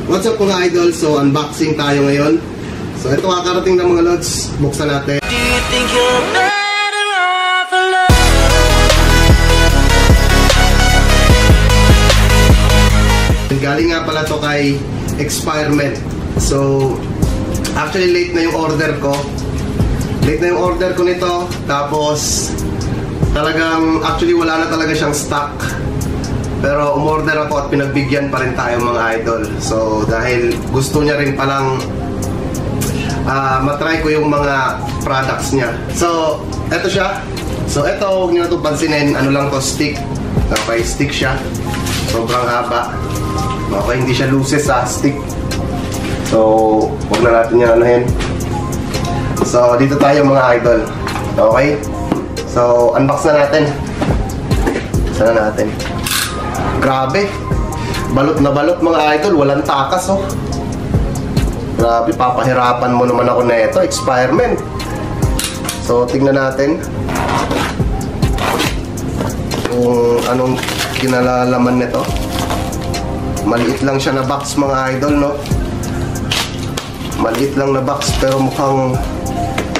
What's up mga idol? So unboxing tayo ngayon. So ito kakarating ng mga lods. Buksan natin. Do you think you're better off alone? Galing nga pala to kay Experiment. So actually late na yung order ko. Late na yung order ko nito. Tapos talagang actually wala na talaga siyang stock. Pero umorder ako at pinagbigyan pa rin tayo mga idol. So dahil gusto niya rin palang matry ko yung mga products niya. So eto siya. So eto, huwag niyo na ito pansinin. Ano lang to, stick. Okay, stick siya. Sobrang haba. Okay, hindi siya looses sa stick. So huwag na natin yan anuhin. So dito tayo mga idol. Okay. So unbox na natin. Sana natin. Grabe. Balot na balot mga idol. Walang takas oh. Grabe, papahirapan mo naman ako na ito. Experiment. So tingnan natin kung anong kinalalaman nito. Maliit lang siya na box mga idol, no? Maliit lang na box pero mukhang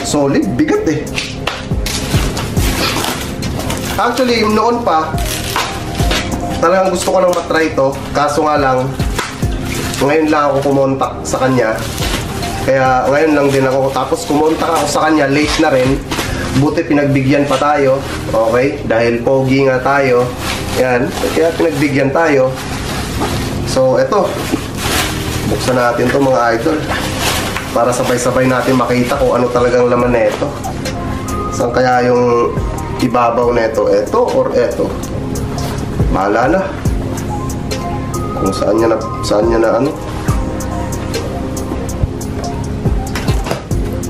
solid. Bigat eh. Actually, noon pa talagang gusto ko lang matry ito. Kaso nga lang ngayon lang ako kumontak sa kanya. Kaya ngayon lang din ako. Tapos kumontak ako sa kanya, late na rin. Buti pinagbigyan pa tayo. Okay? Dahil pogi nga tayo. Yan. Kaya pinagbigyan tayo. So eto, buksan natin to mga idol para sabay-sabay natin makita kung ano talagang laman na ito. Saan kaya yung ibabaw na ito? Ito or ito? Bahala na kung saan niya na ano.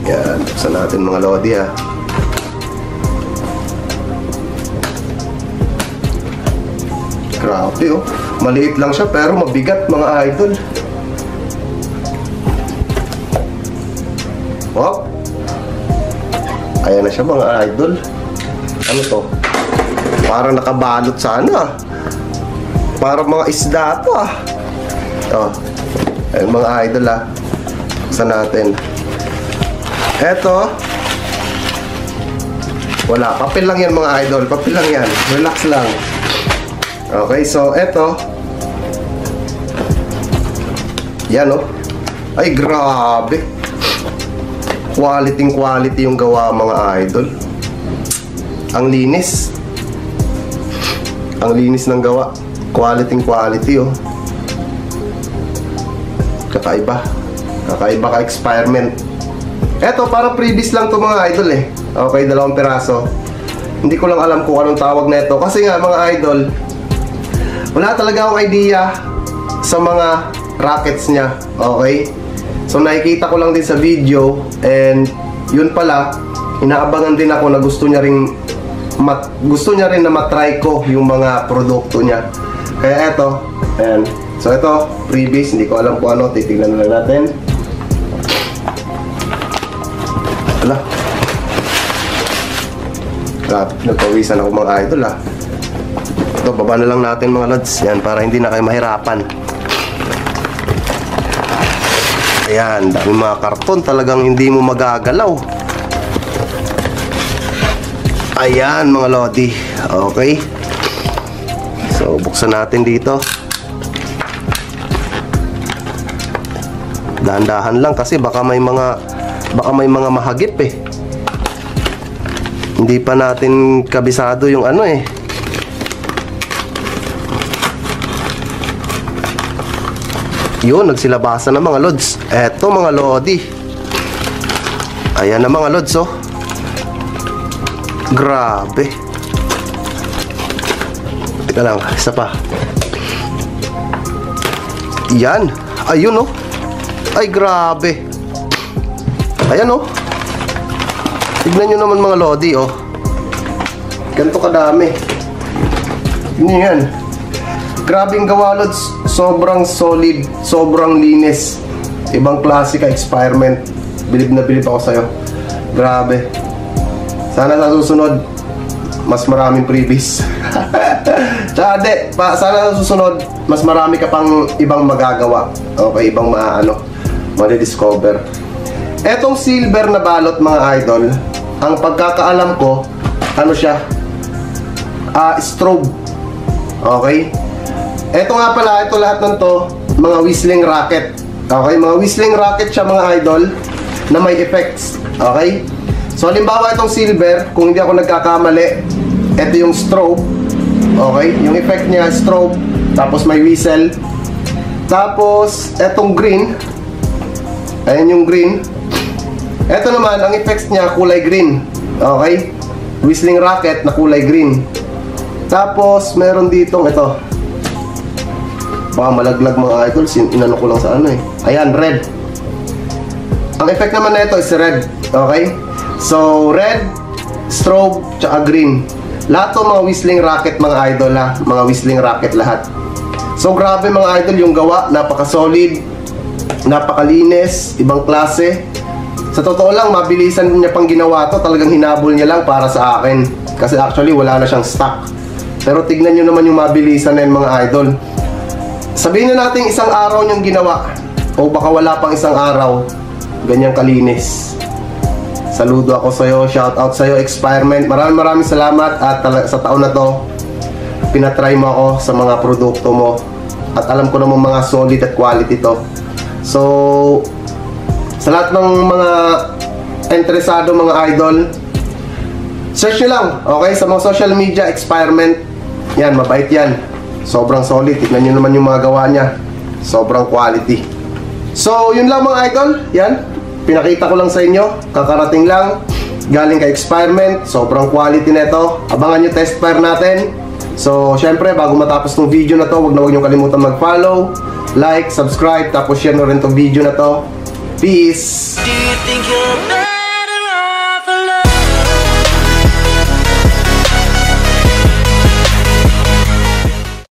Yan, buksan natin mga lodi ha. Grabe oh. Maliit lang siya pero mabigat mga idol. Wow. Ayan na siya mga idol. Ano to? Parang nakabalot sana. Parang mga isda to ah. Oh. Ayan mga idol ah. Buksan natin. Eto. Wala. Papel lang yan mga idol. Papel lang yan. Relax lang. Okay, so eto. Yan oh. Ay grabe. Quality yung gawa mga idol. Ang linis. Ang linis ng gawa. Quality oh. Kakaiba. Kakaiba ka Experiment. Eto, para previous lang to mga idol eh. Okay, 2 piraso. Hindi ko lang alam kung anong tawag na ito. Kasi nga mga idol, wala talaga akong idea sa mga rockets niya. Okay? So nakikita ko lang din sa video. And yun pala, inaabangan din ako na gusto niya rin na matry ko yung mga produkto niya. Kaya eto. Ayan. So ito, freebies. Hindi ko alam kung ano. Titignan na lang natin. Wala. Nagpawisan ako mga idol ah. Ito, baba na lang natin mga lods. Yan, para hindi na kayo mahirapan. Ayan, daming mga karton. Talagang hindi mo magagalaw. Ayan mga lodi. Okay. So, buksan natin dito. Dahan-dahan lang kasi baka may mga mahagip eh. Hindi pa natin kabisado yung ano eh. Yun, nagsilabasa na mga lods. Eto mga lodi. Ayan na mga lods oh. Grabe. Teka lang, isa pa. Yan. Ayun oh. Ay grabe. Ayan oh. Tignan nyo naman mga lodi oh. Ganito kadami. Tignan yan. Grabing gawa lods. Sobrang solid. Sobrang linis. Ibang klase ka Experiment. Bilib na bilib ako sa'yo. Grabe. Sana sa susunod mas maraming freebies. Tsaka Sana susunod, mas marami ka pang ibang magagawa. Okay, ibang madidiscover. Etong silver na balot mga idol, ang pagkakaalam ko, ano siya? Strobe. Okay? Eto nga pala, ito lahat ng to, mga whistling rocket. Okay, mga whistling rocket siya mga idol, na may effects. Okay? So halimbawa itong silver, kung hindi ako nagkakamali, ito yung strobe. Okay, yung effect niya strobe, tapos may whistle. Tapos etong green, ayan yung green. Ito naman, ang effects niya kulay green. Okay, whistling rocket na kulay green. Tapos meron ditong ito, baka malaglag mga idol, inano ko lang sa ano eh. Ayan, red. Ang effect naman na ito is red. Okay, so red, strobe, tsaka green. Lahat to mga whistling rocket mga idol ha. Mga whistling rocket lahat. So grabe mga idol yung gawa. Napaka-solid, napakalinis, ibang klase. Sa totoo lang, mabilisan niya pang ginawa to. Talagang hinabol niya lang para sa akin. Kasi actually wala na siyang stock. Pero tignan nyo naman yung mabilisan na yun mga idol. Sabihin na natin isang araw niyang ginawa, o baka wala pang isang araw, ganyang kalinis. Saludo ako sa'yo, shout out sa'yo Experiment. Maraming salamat at sa taon na to, pinatry mo ako sa mga produkto mo. At alam ko namang mga solid at quality to. So, sa lahat ng mga interesado mga idol, search nyo lang, okay? Sa mga social media, Experiment. Yan, mabait yan. Sobrang solid. Tignan nyo naman yung mga gawa niya. Sobrang quality. So, yun lang mga idol. Yan. Pinakita ko lang sa inyo, kakarating lang, galing kay Experiment, sobrang quality nito. Abangan nyo test fire natin. So, syempre, bago matapos ng video na to, huwag nyo kalimutan mag-follow, like, subscribe, tapos share nyo rin tong video na to. Peace!